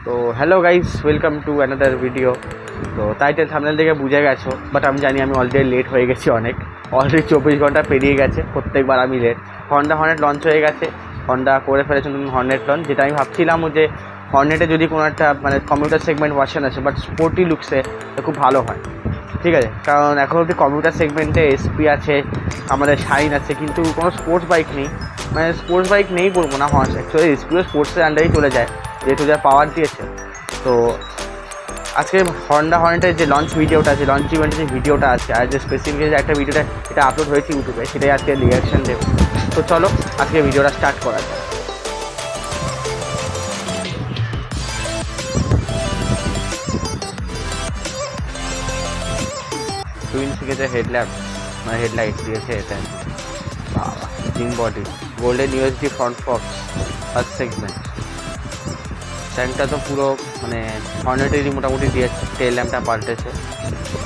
তো hello guys, welcome to another video. তো title thumbnail দেখে বুঝে গেছো, বাট আমি জানি আমি অলরেডি লেট হয়ে গেছি অনেক। অলরেডি 24 ঘন্টা পেরিয়ে গেছে, প্রত্যেকবার আমি লেট। হর্নেট লঞ্চ হয়ে গেছে, হন্ডা করে ফেলেছে নতুন হর্নেট লঞ্চ, যেটা আমি ভাবছিলাম যে হর্নেটে যদি কোনো একটা মানে কম্পিউটার সেগমেন্ট ভার্সন আছে বাট স্পোর্টি লুকসে, তো খুব ভালো হয়। ঠিক আছে, কারণ এখন অবধি কম্পিউটার সেগমেন্টে এসপি আছে, আমাদের শাইন আছে, কিন্তু কোনো স্পোর্টস বাইক নেই। মানে স্পোর্টস বাইক নেই বলবো না, অ্যাকচুয়ালি এসপিও স্পোর্টসের আন্ডারেই চলে যায়, যেহেতু যা পাওয়ার দিয়েছে। তো আজকে হর্নেটের যে লঞ্চ ভিডিওটা আছে, লঞ্চ ইভেন্টের যে ভিডিওটা আছে, আর যে স্পেসিফিক যে একটা ভিডিওটা এটা আপলোড হয়েছে ইউটিউবে, সেটাই আজকে রিয়াকশন দেবো। তো চলো আজকে ভিডিওটা স্টার্ট করা যায়। টুইন শিখেছে হেডল্যাম্প, মানে হেডলাইট দিয়েছে এটা। বাবা, জিং body, golden USD front fox, first segment. ট্যাঙ্কটা তো পুরো মানে হর্নেটেরই মোটামুটি দিয়েছে। টেল ল্যাম্পটা পাল্টেছে,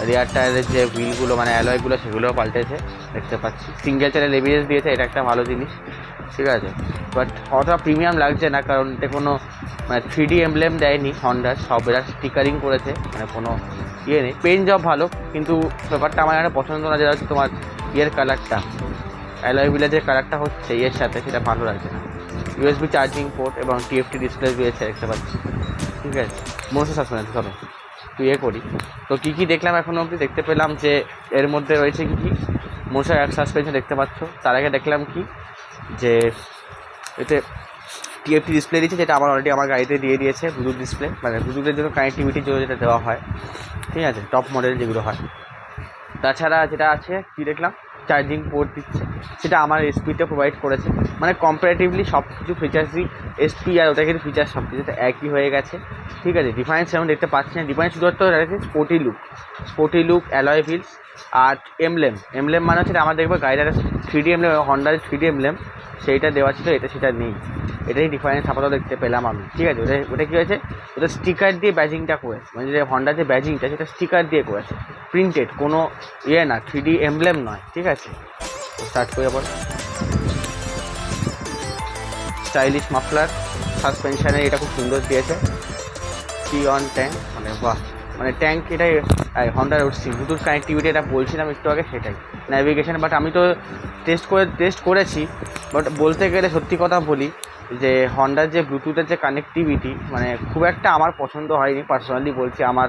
রিয়ার টায়ারের যে হুইলগুলো মানে অ্যালয়গুলো সেগুলোও পাল্টেছে, দেখতে পাচ্ছি। সিঙ্গেল চ্যানেল এবিএস দিয়েছে, এটা একটা ভালো জিনিস, ঠিক আছে। বাট অতটা প্রিমিয়াম লাগছে না, কারণ এতে কোনো মানে 3D এমব্লেম দেয়নি হন্ডার, সব এরা স্টিকারিং করেছে, মানে কোনো ইয়ে নেই। পেন জব ভালো, কিন্তু ব্যাপারটা আমার একটা পছন্দ না, যেটা হচ্ছে তোমার ইয়ের কালারটা, অ্যালয় হুইলের যে কালারটা হচ্ছে ইয়ের সাথে, সেটা ভালো লাগছে না। ইউএসবি চার্জিং পোর্ট এবং টিএফটি ডিসপ্লে রয়েছে, দেখতে পাচ্ছি, ঠিক আছে। মোটর সাসপেন্স ধরো তো ইয়ে করি। তো কী কী দেখলাম এখনও অবধি, দেখতে পেলাম যে এর মধ্যে রয়েছে কী মোটর সাসপেনশন দেখতে পাচ্ছ। তার আগে দেখলাম কি যে এতে টিএফটি ডিসপ্লে দিয়েছে, যেটা অলরেডি আমার গাড়িতে দিয়ে দিয়েছে। ব্লুটুথ ডিসপ্লে, মানে ব্লুটুথের জন্য কানেক্টিভিটির জন্য যেটা দেওয়া হয়, ঠিক আছে, টপ মডেল যেগুলো হয়। তাছাড়া যেটা আছে কি দেখলাম, চার্জিং পোর্ট দিচ্ছে, সেটা আমার এসপিতে প্রোভাইড করেছে। মানে কম্পারেটিভলি সব কিছু ফিচার্সই এসপি আর ওটা কিন্তু ফিচার্স সব কিছুতে একই হয়ে গেছে, ঠিক আছে। ডিফারেন্স সেমন দেখতে পাচ্ছি না। ডিফারেন্স শুধুমাত্র রয়েছে স্পোর্টি লুক, অ্যালয় হুইলস আর এমব্লেম মানে হচ্ছে আমার দেখবো গাড়িটার 3D এমব্লেম, হন্ডার 3D এমব্লেম সেইটা দেওয়া ছিল, এটা সেটা নেই। এটাই ডিফারেন্স আপাতত দেখতে পেলাম আমি, ঠিক আছে। ওটা কী হয়েছে, ওটা স্টিকার দিয়ে ব্যাজিংটা করেছে, মানে যে হন্ডার যে ব্যাজিংটা সেটা স্টিকার দিয়ে করেছে, প্রিন্টেড, কোনো ইয়ে না, 3D এমব্লেম নয়, ঠিক আছে। স্টার্ট করি আবার। স্টাইলিশ মাফলার, সাসপেনশানে এটা খুব সুন্দর দিয়েছে। কি অন ট্যাঙ্ক, মানে বাহ, মানে ট্যাঙ্ক এটাই হন্ডার উঠছি। ব্লুটুথ কানেক্টিভিটি এটা বলছিলাম একটু আগে, সেটাই ন্যাভিগেশন। বাট আমি তো টেস্ট করেছি, বাট বলতে গেলে সত্যি কথা বলি যে হন্ডার যে ব্লুটুথের যে কানেক্টিভিটি, মানে খুব একটা আমার পছন্দ হয়নি। পার্সোনালি বলছি, আমার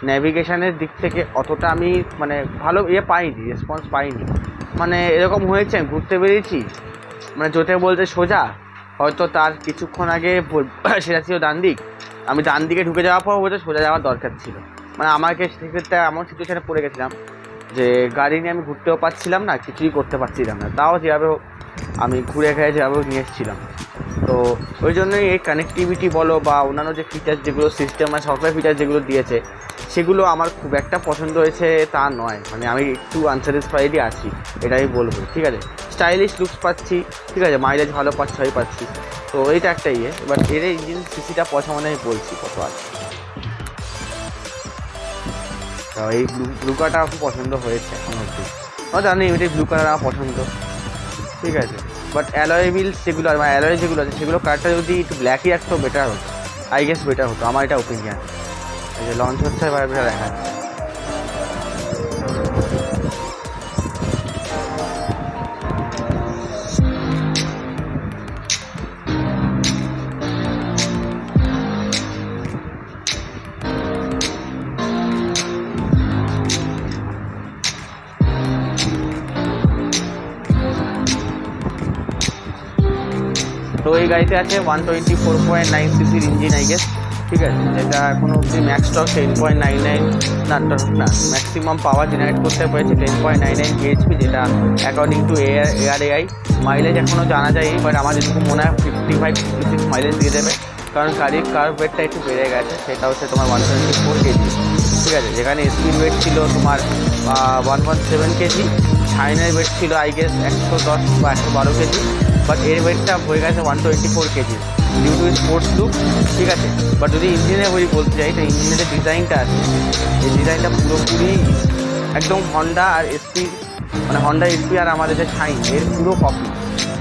ন্যাভিগেশনের দিক থেকে অতটা আমি মানে ভালো পাইনি, রেসপন্স পাইনি। মানে এরকম হয়েছে, ঘুরতে বেরিয়েছি, মানে জোটে বলতে সোজা, হয়তো তার কিছুক্ষণ আগে সেটা ছিল ডান দিক, আমি ডান দিকে ঢুকে যাওয়ার পর বলতে সোজা যাওয়ার দরকার ছিল। মানে আমাকে সেক্ষেত্রে এমন সিচুয়েশানে পড়ে গেছিলাম যে গাড়ি নিয়ে আমি ঘুরতেও পারছিলাম না, কিছুই করতে পারছিলাম না। তাও যেভাবে আমি ঘুরে ঘুরে যেভাবে নিয়ে এসেছিলাম। তো ওই জন্যই এই কানেক্টিভিটি বলো বা অন্যান্য যে ফিচার্স যেগুলো সিস্টেম আর সফটওয়্যার ফিচার যেগুলো দিয়েছে, সেগুলো আমার খুব একটা পছন্দ হয়েছে তা নয়। মানে আমি একটু আনস্যাটিসফাইডই আছি, এটাই বলবো, ঠিক আছে। স্টাইলিশ লুকস পাচ্ছি, ঠিক আছে, মাইলেজ ভালো পাচ্ছি। তো এইটা একটা ইয়ে। এবার এর ইঞ্জিন সিসিটা পয়সা মানে আমি বলছি কত আছে। তো এই ব্লু কালারটা খুব পছন্দ হয়েছে এখন অবধি। জানি এটাই ব্লু কালার আমার পছন্দ, ঠিক আছে। বাট অ্যালয় হুইলস যেগুলো আর অ্যালয় যেগুলো আছে, সেগুলো কালারটা যদি একটু ব্ল্যাকই রাখতো বেটার হতো, আই গেস বেটার হতো, আমার এটা ওপিনিয়ন। এই যে লঞ্চ হচ্ছে, এবার বেটার দেখা যাচ্ছে। তো এই গাড়িতে আছে 124.9 সিসির ইঞ্জিন, আই গেস, ঠিক আছে। যেটা এখনো অবধি ম্যাক্স টর্ক 10.99, না ম্যাক্সিমাম পাওয়ার জেনারেট করতে পেরেছে 10.99 বিএইচপি, যেটা অ্যাকর্ডিং টু এআরএআই। মাইলেজ এখনও জানা যায়নি, বাট আমার যেটুকু মনে হয় 55-56 মাইলেজ দিয়ে দেবে, কারণ গাড়ির কার্ভ ওয়েটটা একটু বেড়ে গেছে। সেটা হচ্ছে তোমার 124 কেজি, ঠিক আছে। যেখানে স্পিড ওয়েট ছিল তোমার 1.7 কেজি, শাইনের ওয়েট ছিল আই গেস 110 বা 112 কেজি, বাট এর ওয়েটটা হয়ে গেছে 124 KG due to sports look, ঠিক আছে। বাট যদি ইঞ্জিনের বলতে চাই, তো ইঞ্জিনের যে ডিজাইনটা আছে, এই ডিজাইনটা পুরোপুরি একদম হন্ডা আর এসপি, মানে হন্ডা এসপি আর আমাদের যে শাইন, এর পুরো কপি,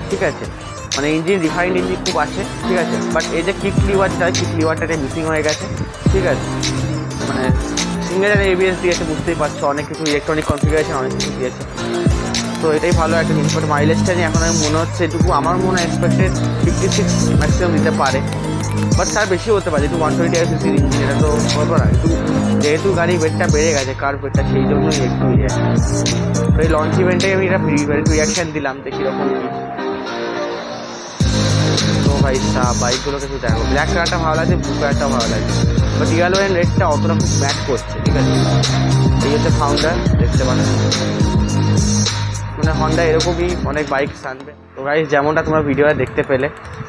ঠিক আছে। মানে ইঞ্জিন রিফাইন্ড ইঞ্জিন খুব আছে, ঠিক আছে। বাট এই যে কিক লিভারটা মিসিং হয়ে গেছে, ঠিক আছে। মানে সিঙ্গেল এবিএস দিয়েছে, বুঝতেই পারছো, অনেক কিছু ইলেকট্রনিক কনফিগারেশন অনেক কিছু দিয়েছে। তো এটাই ভালো একটা জিনিস। বাট মাইলেজটা নিয়ে এখন আমি মনে হচ্ছে এটুকু, আমার মনে হয় এক্সপেক্টেড 56 ম্যাক্সিমাম দিতে পারে, বাট তার বেশি হতে পারে, যেহেতু 120 সিসির ইঞ্জিন, এটা তো বলবো না। যেহেতু গাড়ি ওয়েটটা বেড়ে গেছে, কার ওয়েটটা, সেই জন্যই একটু তো এই লঞ্চ ইভেন্টে আমি এটা রিয়াকশান দিলাম যে কীরকম কী। তো ভাই বাইকগুলো কিছু দেখো, ব্ল্যাক কালারটা ভালো লাগছে, ব্লু কালারটা ভালো লাগছে, বাট ইয়েলো অ্যান্ড রেডটা অতটা খুব ম্যাচ করছে, ঠিক আছে। এই হচ্ছে ফাউন্ডার, দেখতে পাচ্ছ, মানে হন্ডা এরকমই অনেক বাইক আনবে। তো গাইস, যেমনটা তোমরা ভিডিওটা দেখতে পেলে,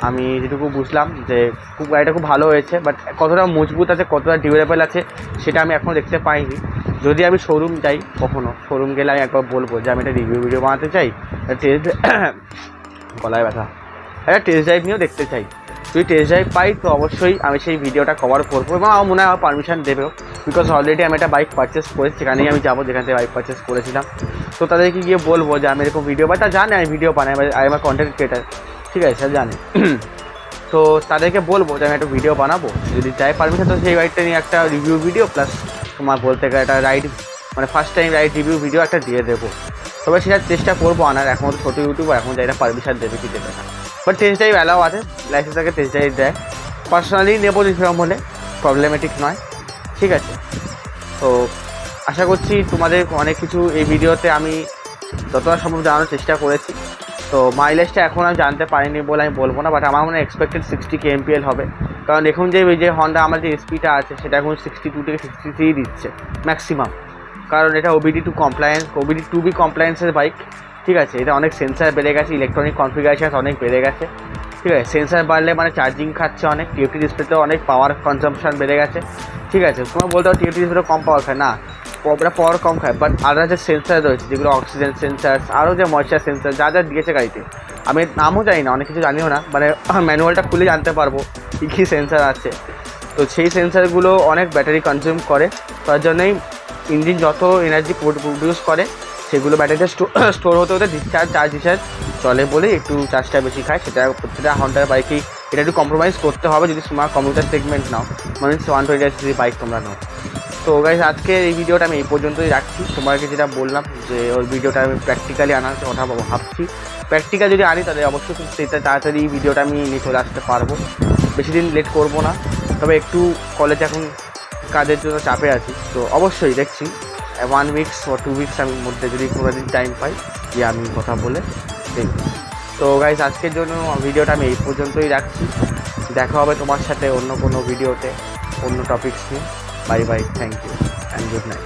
আমি যেটুকু বুঝলাম যে খুব গাড়িটা খুব ভালো হয়েছে, বাট কতটা মজবুত আছে, কতটা ডিউরেবল আছে, সেটা আমি এখনও দেখতে পাইনি। যদি আমি শোরুম যাই, কখনো শোরুম গেলে আমি একবার বলবো যে আমি একটা রিভিউ ভিডিও বানাতে চাই, টেস্ট গলায় ব্যথা, একটা টেস্ট ড্রাইভ নিয়েও দেখতে চাই। যদি টেস্ট ড্রাইভ পাই তো অবশ্যই আমি সেই ভিডিওটা কভার করবো, এবং আমার মনে হয় আমার পারমিশন দেবেও, বিকজ অলরেডি আমি একটা বাইক পারচেস করেছি, সেখানেই আমি যাবো যেখান থেকে বাইক পারচেস করেছিলাম। তো তাদেরকে গিয়ে বলবো যে আমি এরকম ভিডিও, বা তা জানে আমি ভিডিও বানাই, আমার কন্টেন্ট ক্রিয়েটার, ঠিক আছে, স্যার জানে। তো তাদেরকে বলবো যে আমি একটা ভিডিও বানাবো, যদি চাই পারমিশন, তো সেই বাইকটা নিয়ে একটা রিভিউ ভিডিও প্লাস তোমার বলতে গেলে একটা রাইড, মানে first time ride review video একটা দিয়ে দেবো। তবে সেটা চেষ্টা করবো আনার, এখন তো ছোটো ইউটিউবার, এখন যাই না পারমিশন দেবে কি দেবে না, বাট টেস্ট ড্রাইভ অ্যালাও আছে, লাইসেন্স থেকে টেস্ট ড্রাইভ দেয়। পার্সোনালি নেবো সেরকম হলে, প্রবলেমেটিক নয়, ঠিক আছে। তো আশা করছি তোমাদের অনেক কিছু এই ভিডিওতে আমি যতটা সম্ভব জানানোর চেষ্টা করেছি। তো মাইলেজটা এখন আমি জানতে পারিনি বলে আমি বলবো না, বাট আমার মনে হয় এক্সপেক্টেড 60 kmpl হবে, কারণ দেখুন যে হন্ডা আমার যে এসপিটা আছে সেটা এখন 62 থেকে 63 দিচ্ছে ম্যাক্সিমাম, কারণ এটা ওবিডি 2B কমপ্লায়েন্সের বাইক, ঠিক আছে। এটা অনেক সেন্সার বেড়ে গেছে, ইলেকট্রনিক কনফিগারেশন অনেক বেড়ে গেছে, ঠিক আছে। সেন্সার বাড়লে মানে চার্জিং খাচ্ছে অনেক, টিএফটি ডিসপ্লেতেও অনেক পাওয়ার কনজাম্পশন বেড়ে গেছে, ঠিক আছে। তোমার বলতে হবে টিএফটি ডিসপ্লে কম পাওয়ার খায় না, ওটা পাওয়ার কম খায়, বাট আলাদা যে সেন্সার রয়েছে, যেগুলো অক্সিজেন সেন্সার, আরও যে ময়েশ্চার সেন্সার, যা যা দিয়েছে গাড়িতে, আমি নামও জানি না, অনেক কিছু জানিও না, মানে ম্যানুয়ালটা খুলে জানতে পারবো কী কী সেন্সার আছে। তো সেই সেন্সারগুলো অনেক ব্যাটারি কনজিউম করে, তার জন্যই ইঞ্জিন যত এনার্জি প্রডিউস করে সেগুলো ব্যাটারিতে স্টোর হতে হতে চার্জ চলে বলেই একটু চার্জটা বেশি খায়। সেটা প্রত্যেকটা হন্ডার বাইকেই এটা একটু কম্প্রোমাইজ করতে হবে যদি তোমার কমিউটার সেগমেন্ট নাও, মানে 120 বাইক তোমরা নাও। তো গাইস, আজকে এই ভিডিওটা আমি এই পর্যন্তই রাখছি। তোমাকে যেটা বললাম যে ওই ভিডিওটা আমি প্র্যাকটিক্যালি আনার কথা ভাবছি, প্র্যাকটিক্যাল যদি আনি তাহলে অবশ্যই খুব তাড়াতাড়ি এই ভিডিওটা আমি নিয়ে চলে আসতে পারবো, বেশি দিন লেট করবো না। তবে একটু কলেজে এখন কাজের জন্য চাপে আছি, তো অবশ্যই দেখছি 1 উইকস বা 2 উইকস আমি মধ্যে যদি কোনো দিন টাইম পাই যে আমি কথা বলে দেখব। তো গাইস, আজকের জন্য ভিডিওটা আমি এই পর্যন্তই রাখছি। দেখা হবে তোমার সাথে অন্য কোনো ভিডিওতে, অন্য টপিকস নিয়ে। Bye bye, thank you and good night.